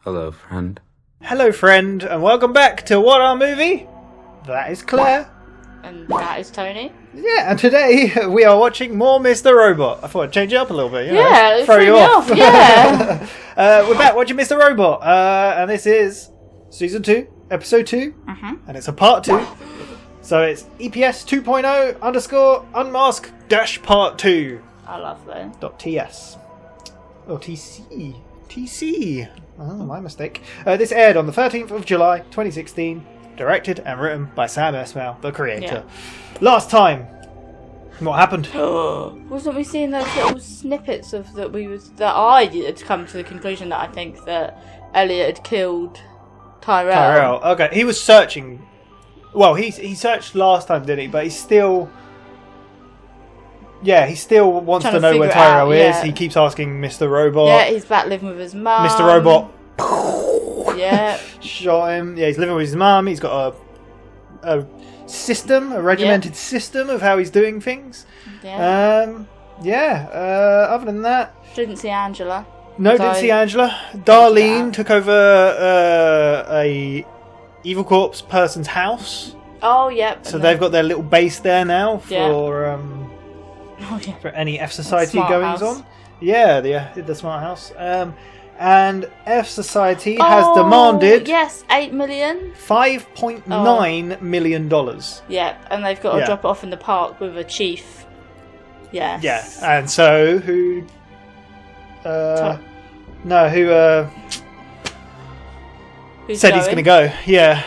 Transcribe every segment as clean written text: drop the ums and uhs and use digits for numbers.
Hello, friend. Hello, friend, and welcome back to WhatAreMovie. That is Claire. And that is Tony. Yeah, and today we are watching more Mr. Robot. I thought I'd change it up a little bit. Yeah, throw you off. Yeah. We're back watching Mr. Robot, and this is Season 2, Episode 2, and it's a Part 2. So it's EPS 2.0 _ unmask dash Part 2. I love that. .ts. Or TC. TC. Oh, my mistake. This aired on the 13th of July, 2016. Directed and written by Sam Esmail, the creator. Yeah. Last time, what happened? Wasn't we seeing those little snippets of that I had come to the conclusion that I think that Elliot had killed Tyrell. Okay, he was searching. Well, he searched last time, didn't he? But he's still. Yeah, he still wants to know where Tyrell is. He keeps asking Mr. Robot. Yeah, he's back living with his mum. Mr. Robot. Yeah. Shot him. Yeah, he's living with his mum. He's got a system, a regimented system of how he's doing things. Yeah. Other than that, didn't see Angela. No, didn't see Angela. Darlene took over a Evil Corpse person's house. Oh, yep. So they've got their little base there now for for any F Society goings on. Yeah, the smart house. And F Society has demanded $8 million, $5.9 million. Yeah, and they've got to drop it off in the park with a chief. Yes. Yeah, and so who? Who said he's going to go? Yeah.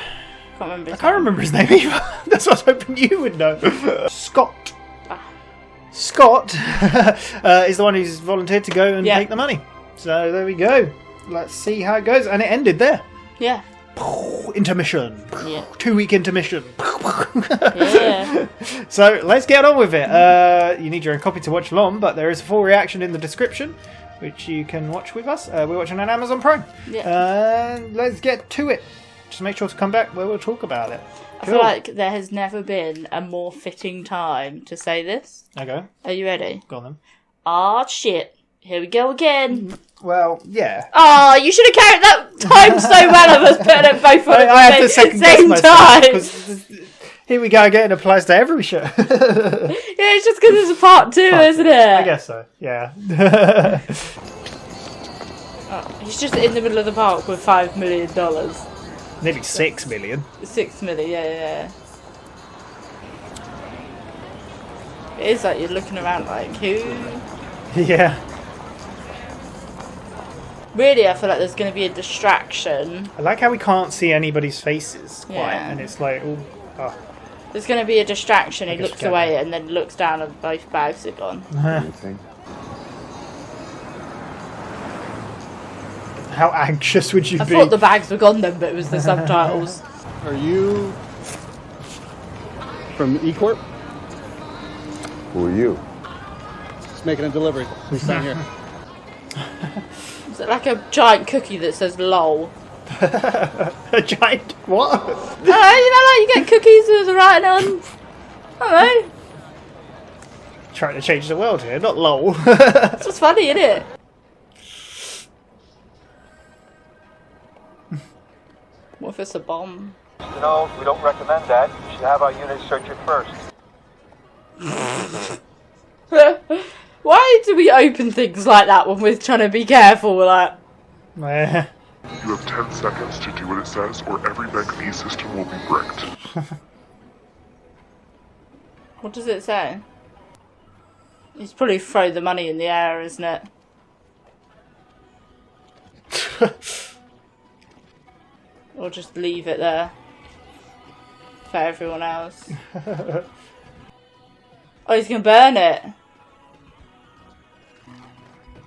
I can't remember his name either. That's what I was hoping you would know. Scott. Scott is the one who's volunteered to go and take the money. So there we go. Let's see how it goes. And it ended there. Yeah. Intermission. Yeah. 2-week intermission. Yeah. So let's get on with it. You need your own copy to watch along, but there is a full reaction in the description, which you can watch with us. We're watching on Amazon Prime. Yeah. Let's get to it. Just make sure to come back where we'll talk about it. I feel like there has never been a more fitting time to say this. Okay. Are you ready? Go on then. Ah, shit. Here we go again. Well, yeah. Oh, you should have carried that time so well of us putting it both on at the same time. Here we go again. It applies to every show. Yeah, it's just because it's a part 2, isn't it? I guess so, yeah. He's just in the middle of the park with $5 million. Nearly 6 million. 6 million, yeah. It is like you're looking around like, who? Yeah. Really, I feel like there's going to be a distraction. I like how we can't see anybody's faces quite, and it's like, There's going to be a distraction. He looks away and then looks down and both bags are gone. How anxious would you be? I thought the bags were gone then, but it was the subtitles. Are you from E-Corp? Who are you? Just making a delivery. Please sign here. Is it like a giant cookie that says LOL? A giant what? You know, like you get cookies with the writing on. I don't know. Trying to change the world here, not lol. It's just funny, isn't it? What if it's a bomb? No, we don't recommend that. You should have our unit search it first. Why do we open things like that when we're trying to be careful? We're like... You have 10 seconds to do what it says, or every bank B system will be bricked. What does it say? He's probably throw the money in the air, isn't it? Or just leave it there for everyone else. Oh, he's going to burn it.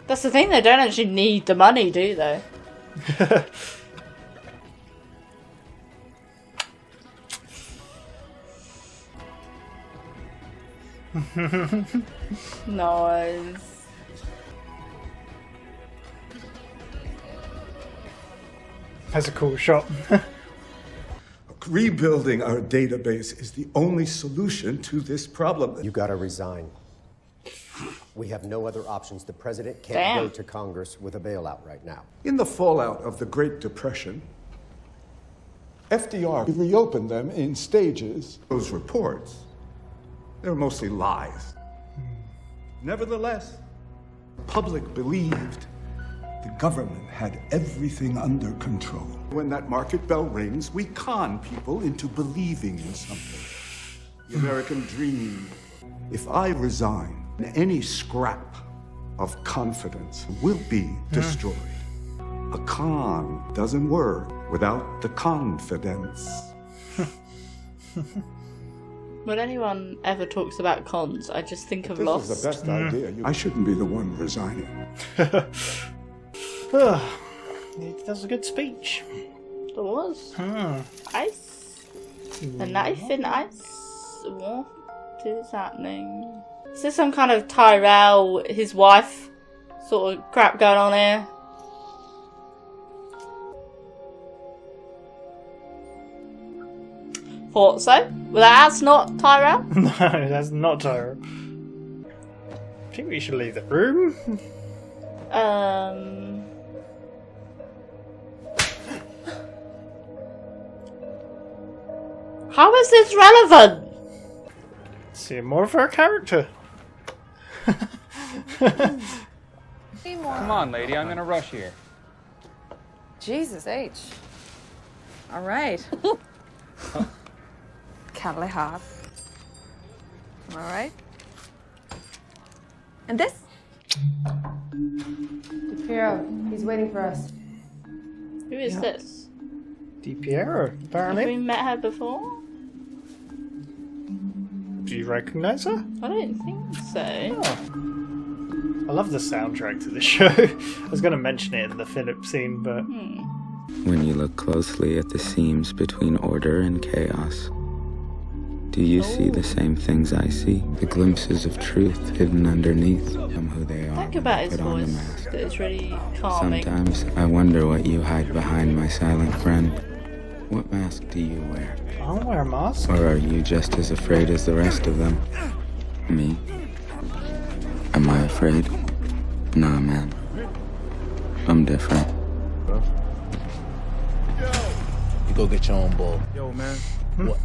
That's the thing, they don't actually need the money, do they? Nice. That's a cool shot. Rebuilding our database is the only solution to this problem. You gotta resign. We have no other options. The president can't go to Congress with a bailout right now. In the fallout of the Great Depression, FDR reopened them in stages. Those reports, they were mostly lies. Nevertheless, the public believed the government had everything under control. When that market bell rings, we con people into believing in something. The American dream. If I resign, any scrap of confidence will be destroyed. A con doesn't work without the confidence. When anyone ever talks about cons, I just think of Lost. This is the best idea. I shouldn't be the one resigning. He does a good speech. There was. Ice. A knife in ice. What is happening? Is there some kind of Tyrell, his wife, sort of crap going on here? Thought so. Well, that's not Tyrell. No, that's not Tyrell. I think we should leave the room. How is this relevant? See more of her character. Come on, lady, I'm in a rush here. Jesus H. All right. Cuddly hot. All right. And this? DiPiero, he's waiting for us. Who is this? DiPiero, apparently. Have we met her before? Do you recognise her? I don't think so. Oh. I love the soundtrack to the show. I was going to mention it in the Philip scene, but... When you look closely at the seams between order and chaos, do you see the same things I see? The glimpses of truth hidden underneath them who they are. Think about his put on a voice. mask. That is really calming. Sometimes I wonder what you hide behind, my silent friend. What mask do you wear? I don't wear a mask. Or are you just as afraid as the rest of them? Me? Am I afraid? Nah, man. I'm different. You go get your own ball. Yo, man. What?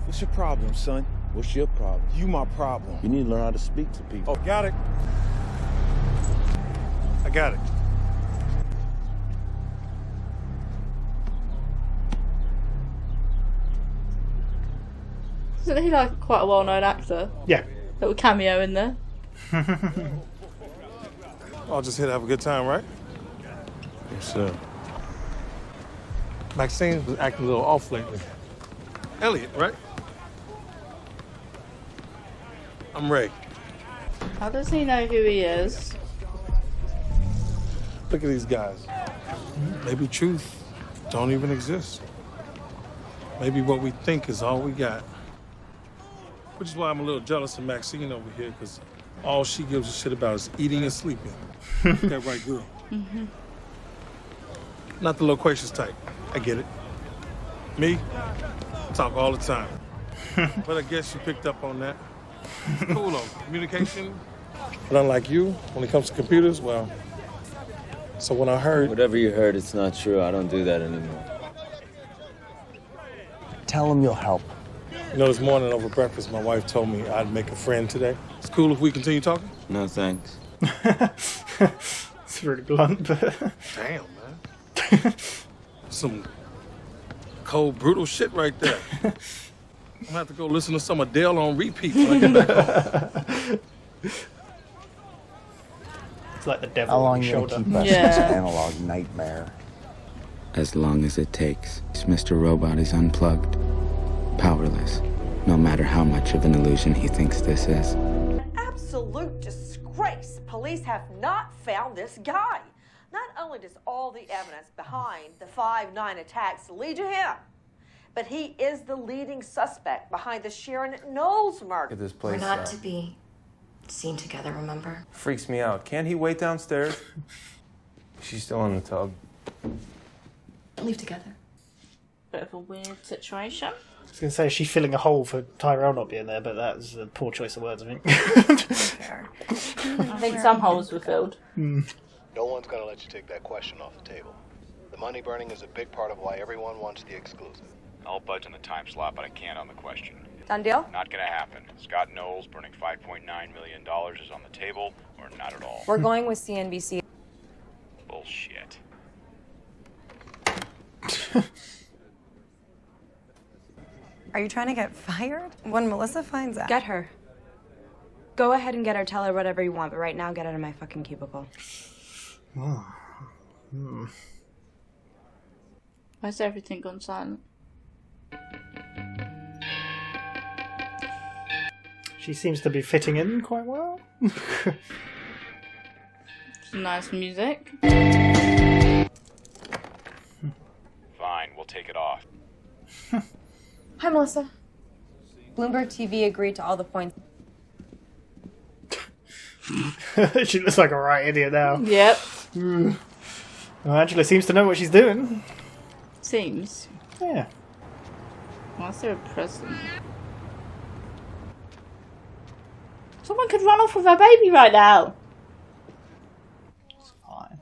What's your problem, son? What's your problem? You my problem. You need to learn how to speak to people. Oh, got it. I got it. Isn't he like quite a well-known actor? Yeah. Little cameo in there. I'll just here to have a good time, right? Yes, sir. Maxine was acting a little off lately. Elliot, right? I'm Ray. How does he know who he is? Look at these guys. Maybe truth don't even exist. Maybe what we think is all we got. Which is why I'm a little jealous of Maxine over here, because all she gives a shit about is eating and sleeping. That right, girl? Mm-hmm. Not the loquacious type. I get it. Me? Talk all the time. But I guess you picked up on that. It's cool though. Communication. But unlike you, when it comes to computers, well. So when I heard. Whatever you heard, it's not true. I don't do that anymore. Tell him you'll help. You know, this morning over breakfast, my wife told me I'd make a friend today. It's cool if we continue talking? No, thanks. It's really blunt, but... Damn, man. Some cold, brutal shit right there. I'm gonna have to go listen to some Adele on repeat when I get back home. It's like the devil How on long your you shoulder. gonna keep us in this analog nightmare? As long as it takes. Mr. Robot is unplugged. Powerless. No matter how much of an illusion he thinks this is. Absolute disgrace. Police have not found this guy. Not only does all the evidence behind the 5/9 attacks lead to him, but he is the leading suspect behind the Sharon Knowles murder. This place, We're not to be seen together, remember? freaks me out. Can't he wait downstairs? She's still in the tub. Leave together. Bit of a weird situation. I was going to say, is she filling a hole for Tyrell not being there, but that's a poor choice of words, I think. I think some holes were filled. No one's going to let you take that question off the table. The money burning is a big part of why everyone wants the exclusive. I'll budge on the time slot, but I can't on the question. Done deal? Not gonna happen. Scott Knowles burning $5.9 million is on the table, or not at all. We're going with CNBC. Bullshit. Are you trying to get fired? When Melissa finds out... Get her. Go ahead and get her, tell her whatever you want, but right now get out of my fucking cubicle. Why's everything gone silent? She seems to be fitting in quite well. Some nice music. Fine, we'll take it off. Hi, Melissa. Bloomberg TV agreed to all the points. She looks like a right idiot now. Yep. Well, Angela seems to know what she's doing. Seems. Yeah. Why is there a present? Someone could run off with her baby right now. It's fine.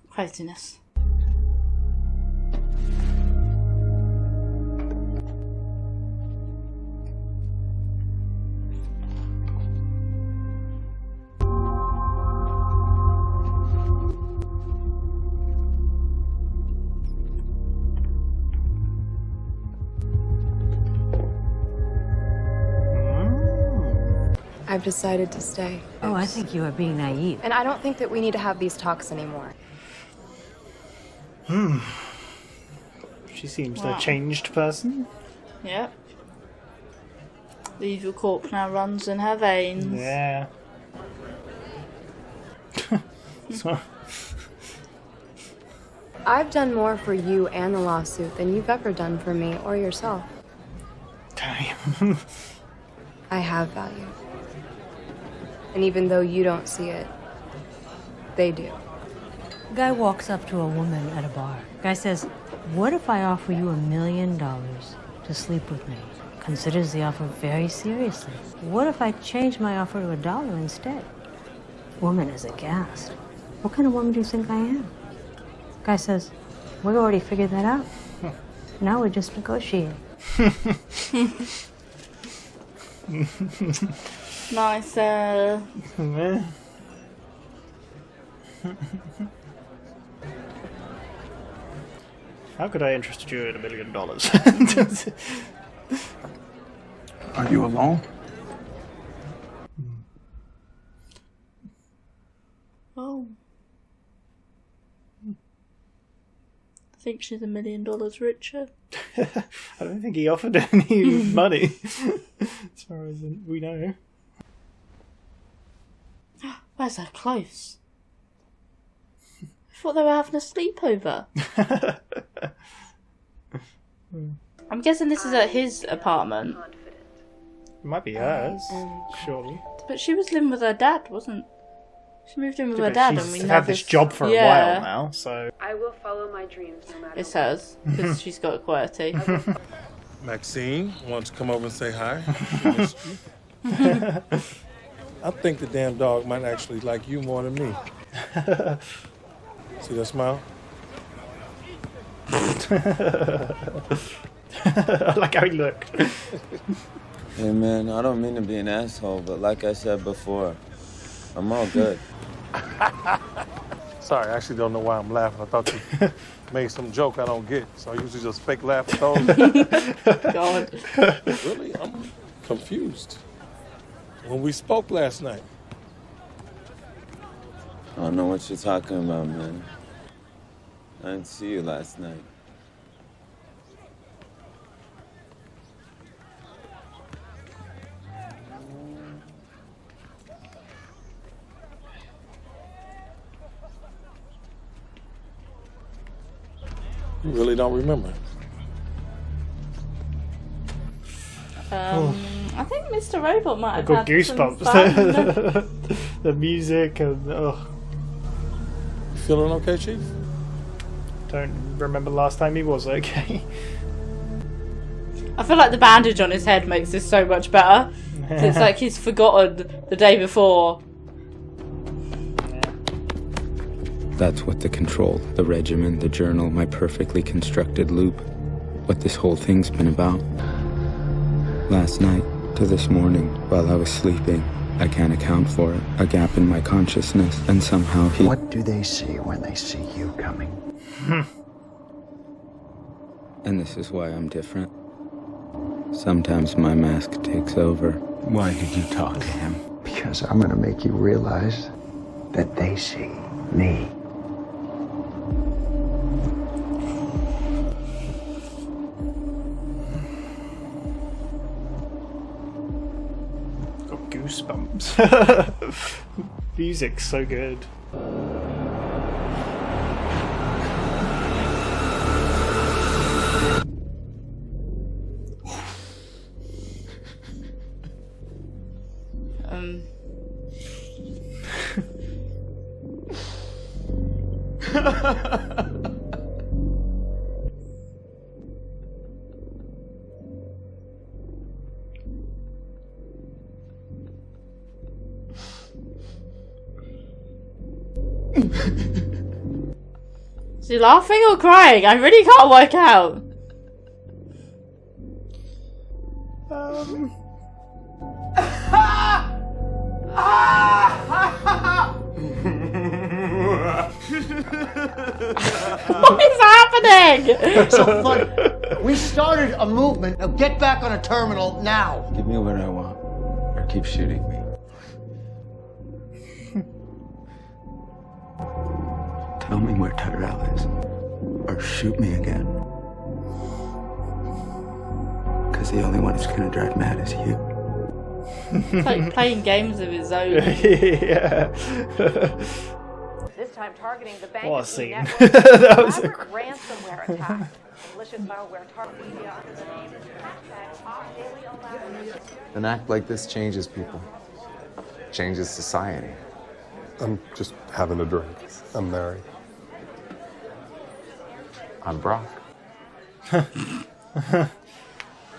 Craziness. I've decided to stay. Oh, I think you are being naive. And I don't think that we need to have these talks anymore. She seems a changed person. Yep. The evil corpse now runs in her veins. Yeah. So. I've done more for you and the lawsuit than you've ever done for me or yourself. Damn. I have value. And even though you don't see it, they do. Guy walks up to a woman at a bar. Guy says, "What if I offer you $1 million to sleep with me?" Considers the offer very seriously. "What if I change my offer to $1 instead?" Woman is aghast. "What kind of woman do you think I am?" Guy says, "We already figured that out. Now we're just negotiating." Nice. How could I interest you in $1 million? Are you alone? Oh. I think she's $1 million richer. I don't think he offered any money, as far as we know. Where's her clothes? I thought they were having a sleepover. I'm guessing this is at his apartment. It might be hers, surely. But she was living with her dad, wasn't she? Moved in with her dad, and we had this job for a while now, so I will follow my dreams no matter it's hers because she's got a QWERTY. Maxine wants to come over and say hi. I think the damn dog might actually like you more than me. See that smile? I like how he looked. Hey man, I don't mean to be an asshole, but like I said before, I'm all good. Sorry, I actually don't know why I'm laughing. I thought you made some joke I don't get, so I usually just fake laugh at those. God. Really? I'm confused. When we spoke last night. I don't know what you're talking about, man. I didn't see you last night. You really don't remember? I think Mr. Robot might I have got had some goosebumps. fun. The music and You feeling okay, Chief? Don't remember the last time he was okay. I feel like the bandage on his head makes this so much better. It's like he's forgotten the day before. That's what the control, the regimen, the journal, my perfectly constructed loop. What this whole thing's been about. Last night to this morning, while I was sleeping, I can't account for it. A gap in my consciousness, and somehow he... What do they see when they see you coming? And this is why I'm different. Sometimes my mask takes over. Why did you talk to him? Because I'm gonna make you realize that they see me. Got goosebumps. Music's so good. Is he laughing or crying? I really can't work out. What is happening? So funny. We started a movement of get back on a terminal now. Give me what I want, or keep shooting me. Tell me where Tyrell is, or shoot me again. Because the only one who's gonna drive mad is you. It's like playing games of his own. Yeah. This time targeting the bank. What a scene. That was a ransomware attack. Malicious malware target media under the name An act like this changes people. Changes society. I'm just having a drink. I'm married. I'm Brock.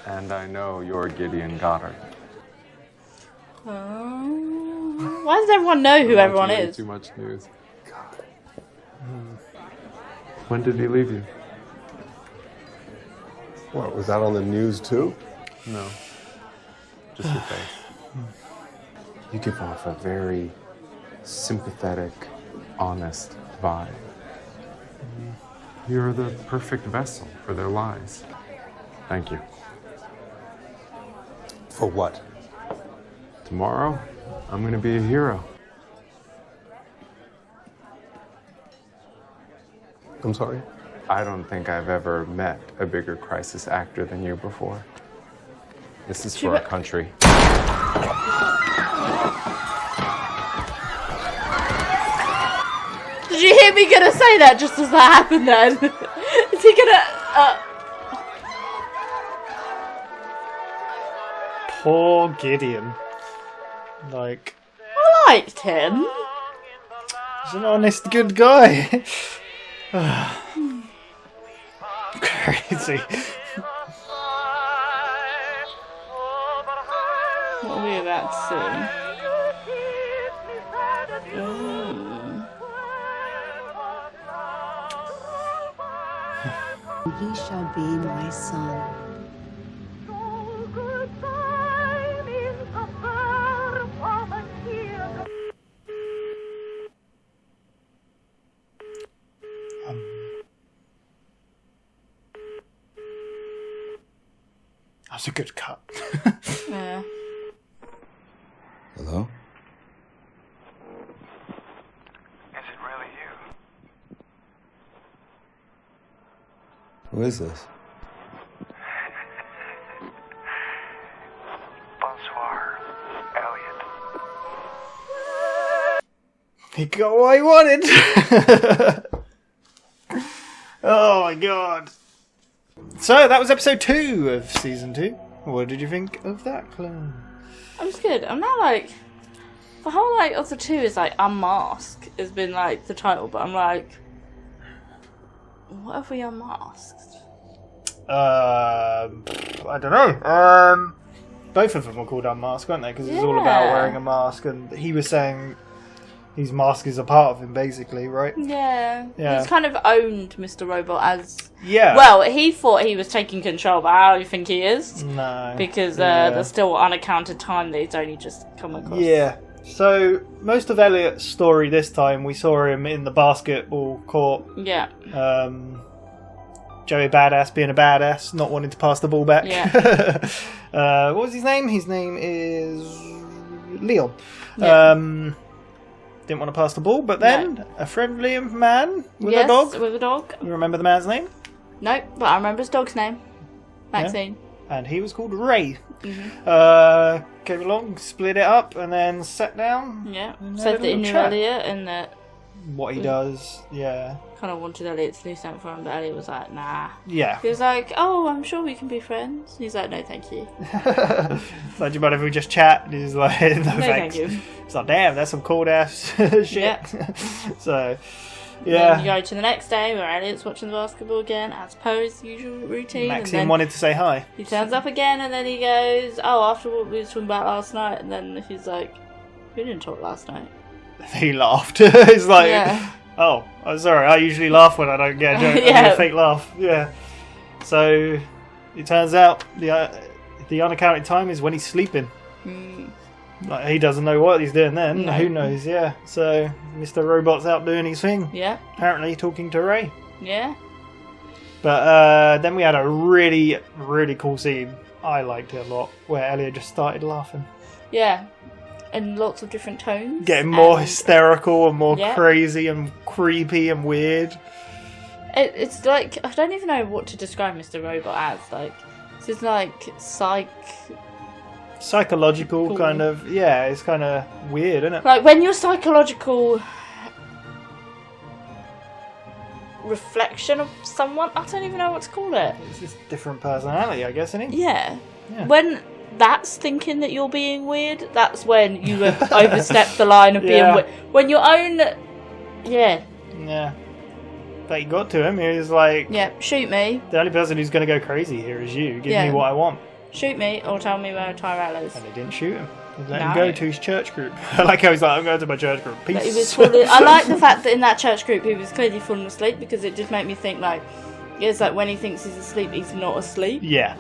And I know you're Gideon Goddard. Why does everyone know who everyone is? Too much news. When did he leave you? What, was that on the news too? No. Just your face. You give off a very sympathetic, honest vibe. You're the perfect vessel for their lies. Thank you. For what? Tomorrow, I'm gonna be a hero. I'm sorry? I don't think I've ever met a bigger crisis actor than you before. This is for our country. Did you hear me gonna say that just as that happened then? Is he gonna... Poor Gideon. Like... I liked him. He's an honest, good guy. Crazy. What are we about to see? He shall be my son. That's a good cut. Yeah. Hello? Is it really you? Who is this? Bonsoir, Elliot. He got what he wanted. Oh my god. So that was episode 2 of season 2. What did you think of that, Chloe? It was good. I'm not like... The whole like of the 2 is like Unmask has been like the title, but I'm like... What have we unmasked? I don't know. Both of them were called Unmasked, weren't they? Because it's all about wearing a mask, and he was saying his mask is a part of him, basically, right? Yeah. Yeah. He's kind of owned Mr. Robot as... Yeah. Well, he thought he was taking control, but how do you think he is? No. Because there's still unaccounted time that he's only just come across. Yeah. So, most of Elliot's story this time, we saw him in the basketball court. Yeah. Joey Badass being a badass, not wanting to pass the ball back. Yeah. What was his name? His name is Leon. Yeah. Didn't want to pass the ball, but then a friendly man with a dog. With a dog. You remember the man's name? No, but I remember his dog's name. Maxine. Yeah. And he was called Ray. Mm-hmm. Came along, split it up, and then sat down. Yeah. And had Said a that he little knew chat. Elliot and that... What he does, yeah. Kind of wanted Elliot to do something for him, but Elliot was like, nah. Yeah. He was like, oh, I'm sure we can be friends. He's like, no, thank you. Like, do you mind if we just chat? And he's like, no, thank thanks. you. It's like, damn, that's some cold ass shit. Yeah. So, Then you go to the next day where Elliot's watching the basketball again, as per his usual routine. Maxine and then wanted to say hi. He turns up again, and then he goes, oh, after what we were talking about last night, and then he's like, we didn't talk last night. He laughed. He's like, Yeah. oh, I'm sorry, I usually laugh when I don't get a joke. I Yeah. do a fake laugh. Yeah. So, it turns out the unaccounted time is when he's sleeping. Like, he doesn't know what he's doing then. No. Who knows, yeah. So, Mr. Robot's out doing his thing. Yeah. Apparently talking to Ray. Yeah. But then we had a really, really cool scene. I liked it a lot. Where Elliot just started laughing. Yeah. In lots of different tones. Getting more and hysterical and more Yeah. crazy and creepy and weird. It's like, I don't even know what to describe Mr. Robot as. Like, this is like Psychological Cool. kind of. Yeah, it's kind of weird, isn't it? Like, when your psychological reflection of someone, I don't even know what to call it. It's just different personality, I guess, isn't it? Yeah. Yeah. When that's thinking that you're being weird, that's when you have overstepped the line of being Yeah. weird. When your own... Yeah. Yeah. But he got to him. He was like, Yeah, shoot me. the only person who's going to go crazy here is you. Give Yeah. me what I want. Shoot me or tell me where Tyrell is. And they didn't shoot him. They let him No. go to his church group. I like how he's like, I'm going to my church group. Peace. But he was falling, I like the fact that in that church group he was clearly falling asleep, because it just made me think, like, it's like when he thinks he's asleep, he's not asleep. Yeah.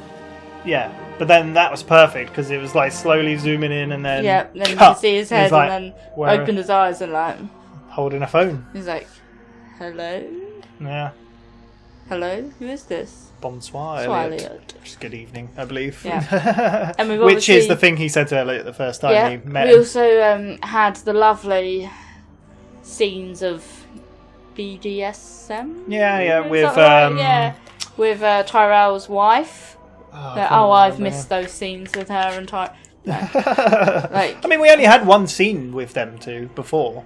Yeah. But then that was perfect because it was like slowly zooming in and then. Yeah, then you cut. can see his He's head like, and then where- opened his eyes and like... Holding a phone. He's like, hello? Yeah. Hello? Who is this? Bonsoir, Bonsoir, Elliot. Elliot. Which is good evening, I believe. Yeah. And we've Which is obviously- the thing he said to Elliot the first time Yeah, he met we him. also had the lovely scenes of BDSM. Yeah, Is with that right? Yeah, with Tyrell's wife. I That, can't I've remember. missed those scenes with her and Tyrell. I mean, we only had one scene with them two before.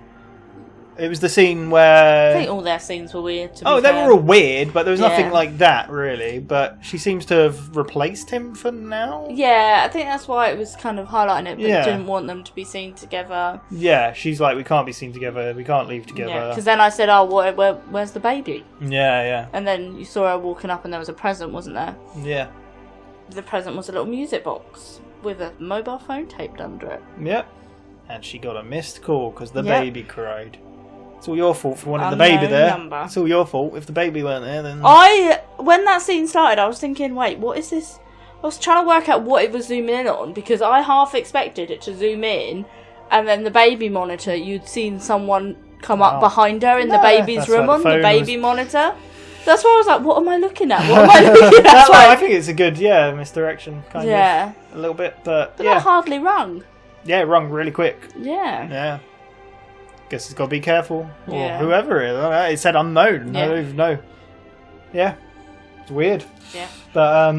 It was the scene I where... think all their scenes were weird. To be Oh, they fair. were all weird, but there was nothing Yeah. like that, really. But she seems to have replaced him for now. Yeah, I think that's why it was kind of highlighting it, but Yeah. didn't want them to be seen together. Yeah, she's like, we can't be seen together, we can't leave together. Yeah, because then I said, "Oh, where's the baby?" Yeah. And then you saw her walking up, and there was a present, wasn't there? Yeah. The present was a little music box with a mobile phone taped under it. Yep. And she got a missed call because the Yep. baby cried. It's all your fault for wanting the Unknown baby there. number. It's all your fault. If the baby weren't there, then... When that scene started, I was thinking, wait, what is this? I was trying to work out what it was zooming in on, because I half expected it to zoom in, and then the baby monitor, you'd seen someone come up behind her in the No, baby's that's room why on the the phone baby was- monitor. That's why I was like, what am I looking at? What am I looking at? That's why I Like, think it's a good, misdirection, kind Yeah. of. A little bit, but but yeah. that hardly rung. Yeah, it rung really quick. Yeah. Yeah. Guess it's got to be careful. Or Yeah. whoever it is. I don't know. It said unknown. I Yeah. don't even know. Yeah. It's weird. Yeah. But,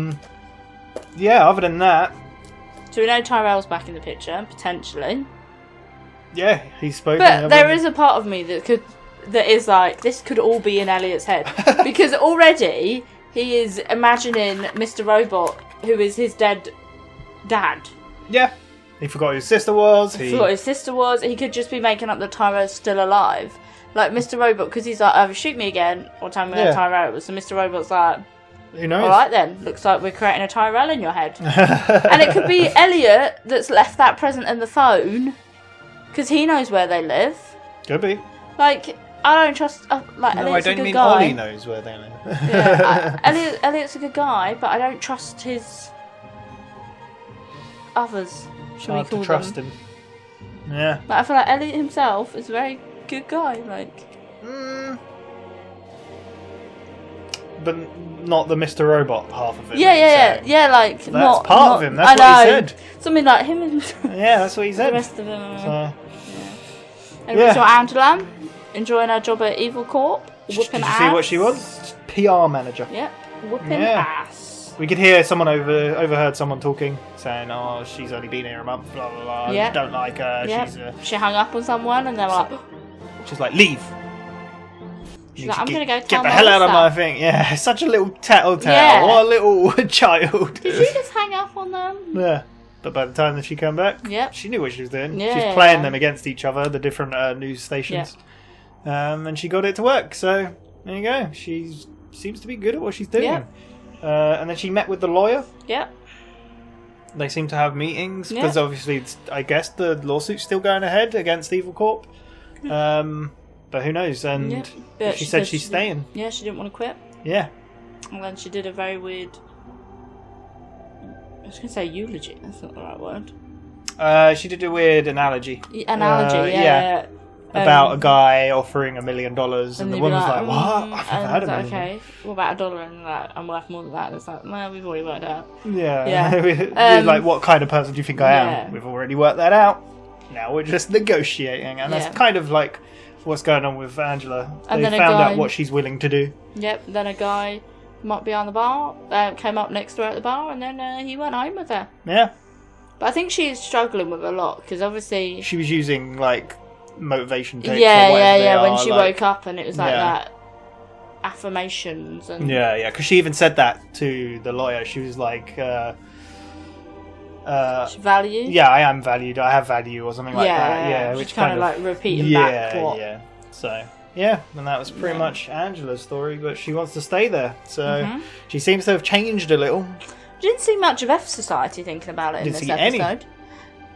yeah, other than that, So we know Tyrell's back in the picture, potentially. yeah, he's spoken. But there is a part of me that is like, this could all be in Elliot's head. Because already he is imagining Mr. Robot, who is his dead dad. Yeah. He forgot who his sister was. He forgot his sister was. He could just be making up that Tyrell's still alive. Like Mr. Robot, because he's like, either shoot me again or tell me where Tyrell is. So Mr. Robot's like, who knows? All right then, looks like we're creating a Tyrell in your head. And it could be Elliot that's left that present in the phone because he knows where they live. Could be. Like, I don't trust. Like, No, Elliot's I a don't good mean guy. Ollie knows where they live. Yeah, Elliot's a good guy, but I don't trust his others. Should Hard we call to trust them? him. Yeah. Like, I feel like Elliot himself is a very good guy. Like, But not the Mr. Robot half of it. yeah. Like, That's not part of him. That's I what he know. said. Something like him and Yeah, that's what he said. the rest of them. So, And we saw Angela enjoying her job at Evil Corp, whooping did you ass. see what she was? PR manager. Yep, whooping Yeah. ass. We could hear someone overheard someone talking, saying, "Oh, she's only been here a month. Blah blah blah. Yeah. Don't like her. Yep. She hung up on someone, and they're like, She's like, leave. she's like, I'm gonna go Get tell the hell out of my sister." thing. Yeah, such a little tattletale. Yeah. What a little child. Did you just hang up on them? Yeah. But by the time that she came back, Yep. she knew what she was doing. Yeah, She's playing yeah. them against each other, the different news stations. And she got it to work. So there you go. She seems to be good at what she's doing. Yep. And then she met with the lawyer. Yep. They seem to have meetings Yeah. because obviously, I guess the lawsuit's still going ahead against Evil Corp. But who knows? And Yep. But she said she's staying. Yeah, she didn't want to quit. Yeah. And then she did a very weird. I was going to say eulogy. That's not the right word. She did a weird analogy. Analogy, yeah. About a guy offering $1 million, and the they'd be woman's like, "What? I've never And heard it's of like, it." okay, what about $1? And like, I'm worth more than that. And it's like, well, we've already worked out. Yeah. Yeah. Like, what kind of person do you think I am? yeah. We've already worked that out. Now we're just negotiating, and Yeah. that's kind of like what's going on with Angela. And They then a found guy- out what she's willing to do. Yep. Then a guy might be on the bar, came up next to her at the bar, and then he went home with her. Yeah. But I think she's struggling with a lot because obviously. She was using like motivation tapes. Yeah, or whatever they When are, she like- woke up and it was like Yeah. that affirmations and. Yeah, because she even said that to the lawyer. She was like, value? Yeah, I am valued. I have value, or something like that. Yeah, she's which kind of like repeating back what. Yeah. So yeah, and that was pretty much Angela's story. But she wants to stay there, so Mhm. she seems to have changed a little. Didn't see much of F Society thinking about it in Didn't this see any. episode.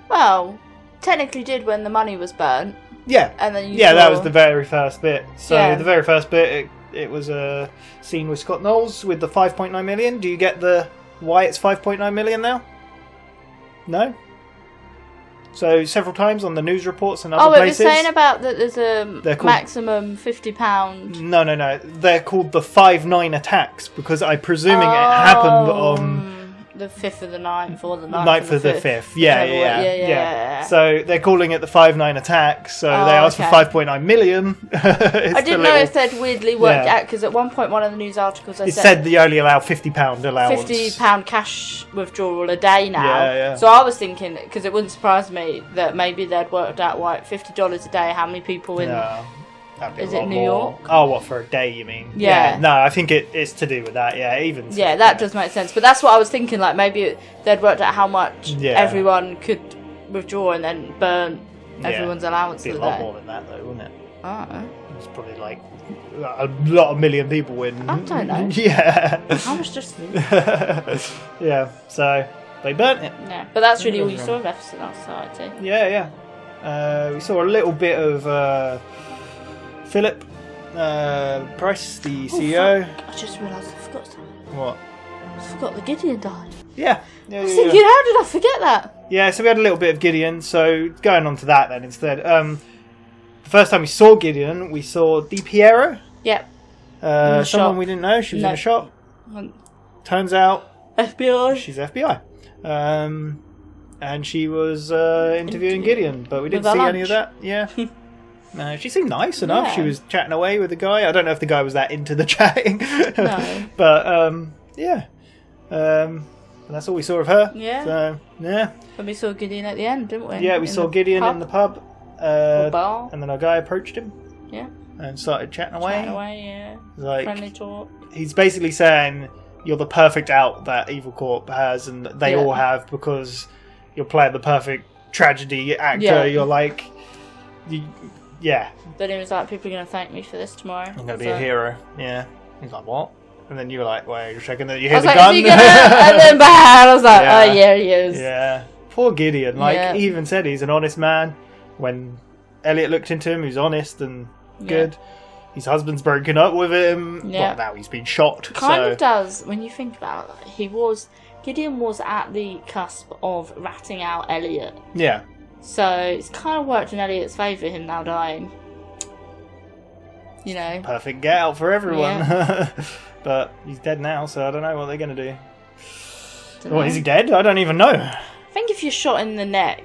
Well, technically did when the money was burnt. Yeah, And then you yeah, that saw- was the very first bit. So Yeah. the very first bit, it was a scene with Scott Knowles with the 5.9 million. Do you get the why it's 5.9 million now? No. So several times on the news reports and other Oh, it was places. saying about that there's a They're called- maximum £50. No. They're called the 5/9 attacks because I'm presuming it happened on the 5th of the 9th or the 9th, ninth of the 5th. Yeah. So they're calling it the 5/9 attacks. So they asked for 5.9 million. I didn't know if they'd weirdly worked out because at one point one of the news articles It said they only allow £50 allowance. £50 cash withdrawal a day now. Yeah. So I was thinking because it wouldn't surprise me that maybe they'd worked out why $50 a day. How many people in? No, that'd be a Is lot it New more. York? Oh, what, for a day? You mean? Yeah. No, I think it's to do with that. Yeah, even. Yeah, that does make sense. But that's what I was thinking. Like maybe they'd worked out how much Yeah. everyone could withdraw and then burn Yeah. everyone's allowance It'd for be the a lot day. more than that, though, wouldn't it? I don't know. It's probably like a lot of million people in. I don't know. Yeah. How much just? Yeah. So they burnt it. Yeah, but that's really all you saw of F Society. Yeah. We saw a little bit of Philip Price, the CEO. Fuck. I just realised I forgot something. What? I forgot that Gideon died. Yeah. I was thinking, how did I forget that? Yeah, so we had a little bit of Gideon. So going on to that then instead. The first time we saw Gideon, we saw Di Piero. Yep. Someone shop. we didn't know. She was in No. a shop. Um, Turns out FBI. she's FBI. And she was interviewing Gideon, but we didn't With see her any of that. lunch. Yeah. She seemed nice enough. Yeah. She was chatting away with the guy. I don't know if the guy was that into the chatting. No. But, yeah. And that's all we saw of her. Yeah. So, yeah. And we saw Gideon at the end, didn't we? Yeah, we In saw the Gideon pub. in the pub. Or bar. And then a guy approached him Yeah. and started chatting away. Chatting away, yeah. Like, Friendly talk. he's basically saying you're the perfect out that Evil Corp has and they Yeah. all have because you're playing the perfect tragedy actor. Yeah. You're like Yeah. Then he was like, people are going to thank me for this tomorrow. I'm going to be a hero. Yeah. He's like, what? And then you were like, wait, you're checking that you hear I was the like, gun? is he gonna? And then bam! I was like, oh yeah, he is. Yeah. Poor Gideon. Like, he even said he's an honest man. When Elliot looked into him, he was honest and good. His husband's broken up with him. Yeah. Well, now he's been shot. Kind of does, when you think about it. Gideon was at the cusp of ratting out Elliot. Yeah. So it's kind of worked in Elliot's favour, him now dying. You know. Perfect get out for everyone. Yeah. But he's dead now, so I don't know what they're going to do. Dunno. Is he dead? I don't even know. I think if you're shot in the neck,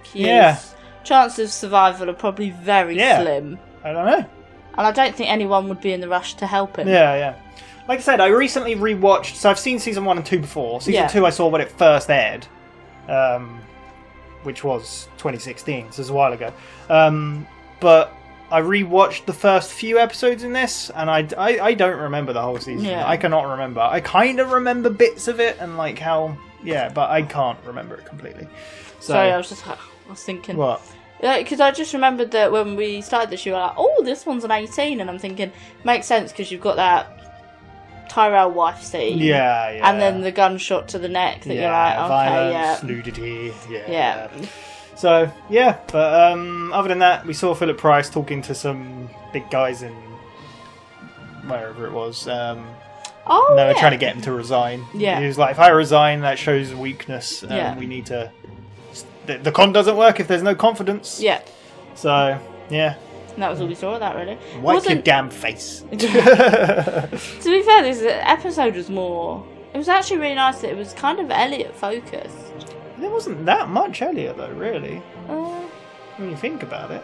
chances of survival are probably very slim. I don't know. And I don't think anyone would be in the rush to help him. Yeah. Like I said, I recently rewatched, so I've seen season 1 and 2 before. Season 2 I saw when it first aired, which was 2016, so it was a while ago. But I rewatched the first few episodes in this, and I don't remember the whole season. Yeah. I cannot remember. I kind of remember bits of it, and like how, but I can't remember it completely. Sorry, I was thinking. What? Because I just remembered that when we started this, you were like, oh, this one's an 18, and I'm thinking, makes sense because you've got that Tyrell wife scene. Yeah. And then the gunshot to the neck that you're like, okay, violence, nudity, yeah. So, but other than that, we saw Philip Price talking to some big guys in wherever it was. They were trying to get him to resign. Yeah. He was like, if I resign, that shows weakness. We need to... The con doesn't work if there's no confidence. Yeah. So, yeah. And that was all we saw of that, really. Wipe your damn face. To be fair, this episode was more... It was actually really nice that it was kind of Elliot-focused. There wasn't that much Elliot, though, really. When you think about it.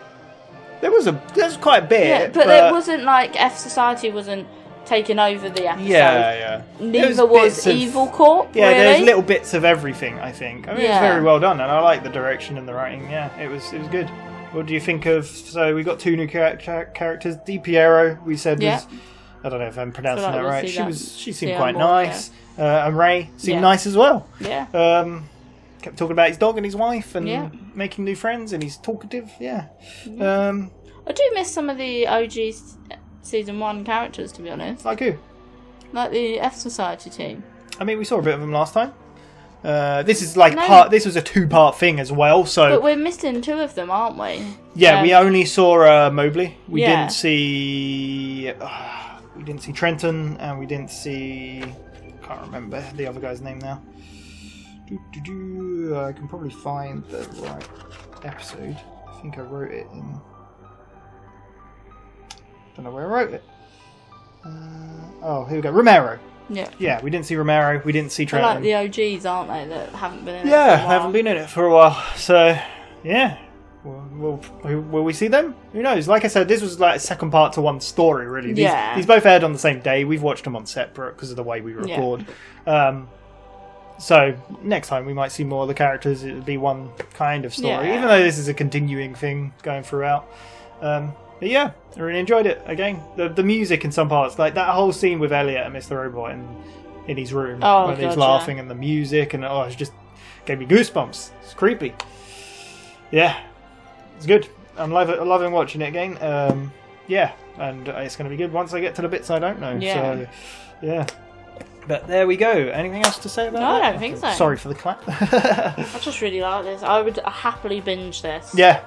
There's quite a bit. Yeah, but it wasn't like F Society wasn't taking over the episode. Yeah. Neither was Evil Corp, Yeah, really. there's little bits of everything, I think. I mean, it's very well done, and I like the direction and the writing. Yeah, it was good. What do you think of... So, we got 2 new characters. Di Piero, we said was... I don't know if I'm pronouncing that right. She seemed quite nice. And Ray seemed nice as well. Yeah. Kept talking about his dog and his wife and making new friends, and he's talkative. Yeah. I do miss some of the OG season 1 characters, to be honest. Like who? Like the F Society team. I mean, we saw a bit of them last time. This is like this was a 2-part thing as well. So, but we're missing 2 of them, aren't we? Yeah, we only saw Mobley. We didn't see. We didn't see Trenton, and we didn't see. I can't remember the other guy's name now. I can probably find the right episode. I think I wrote it in. Don't know where I wrote it. Here we go. Romero. Yeah, we didn't see Romero. We didn't see Trenton. They're like the OGs, aren't they? That haven't been in it. Yeah, they haven't been in it for a while. So, yeah. Will we see them? Who knows? Like I said, this was like a second part to one story, really. These both aired on the same day. We've watched them on separate because of the way we record. So, next time we might see more of the characters. It'll be one kind of story, even though this is a continuing thing going throughout. But yeah, I really enjoyed it. Again, the music in some parts, like that whole scene with Elliot and Mr. Robot in his room when he's laughing and the music, and it just gave me goosebumps. It's creepy. Yeah, it's good. I'm loving watching it again. And it's going to be good once I get to the bits I don't know. Yeah. So, yeah. But there we go. Anything else to say about that? No, I don't think so. Sorry for the clap. I just really like this. I would happily binge this. Yeah.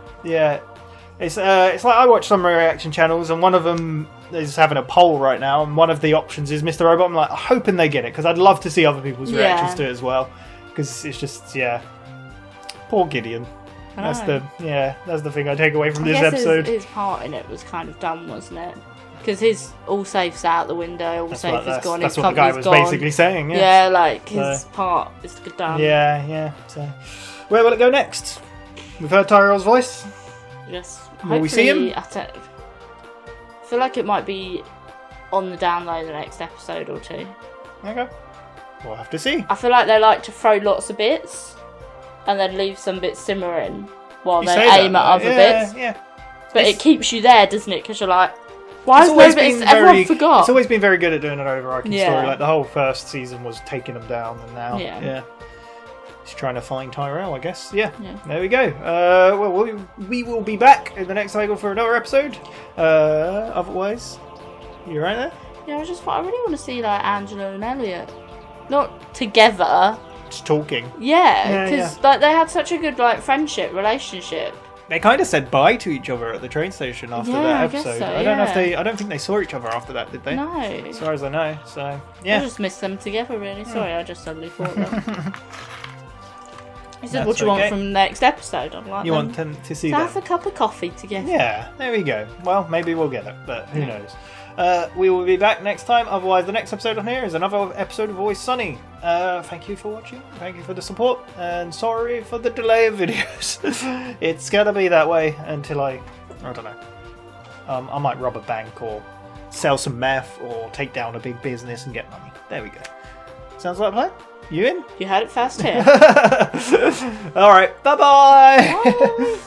It's like I watch some reaction channels, and one of them is having a poll right now, and one of the options is Mr. Robot. I'm like hoping they get it because I'd love to see other people's reactions to it as well. Because it's just poor Gideon. That's the thing I take away from this episode. His part in it was kind of dumb, wasn't it? Because his all safe's out the window, all safe is gone. That's his what the guy was gone. basically saying. Yeah, like his part is done. Yeah. So, where will it go next? We've heard Tyrell's voice. Yes. Will we see him? I feel like it might be on the download the next episode or 2. Okay. We'll have to see. I feel like they like to throw lots of bits and then leave some bits simmering while they aim at other bits. Yeah. But it keeps you there, doesn't it? Because you're like, why is no bits? Everyone forgot. It's always been very good at doing an overarching story. Like the whole first season was taking them down, and now, He's trying to find Tyrell, I guess. Yeah. There we go. Well, we will be back in the next cycle for another episode. Otherwise, you right there? Yeah, I really want to see like Angela and Elliot, not together, just talking. Yeah, because like they had such a good like friendship relationship. They kind of said bye to each other at the train station after that episode. I guess so, I don't know if I don't think they saw each other after that, did they? No. As far as I know. So yeah. I just missed them together, really. Sorry, I just suddenly thought that. He said, "What do you want from the next episode?" I'm like, you want them to see to them? have a cup of coffee together. Yeah, there we go. Well, maybe we'll get it, but who knows? We will be back next time. Otherwise, the next episode on here is another episode of Always Sunny. Thank you for watching. Thank you for the support. And sorry for the delay of videos. It's going to be that way until I don't know. I might rob a bank or sell some meth or take down a big business and get money. There we go. Sounds like a plan? You in? You had it fast here. Alright, bye-bye! Bye.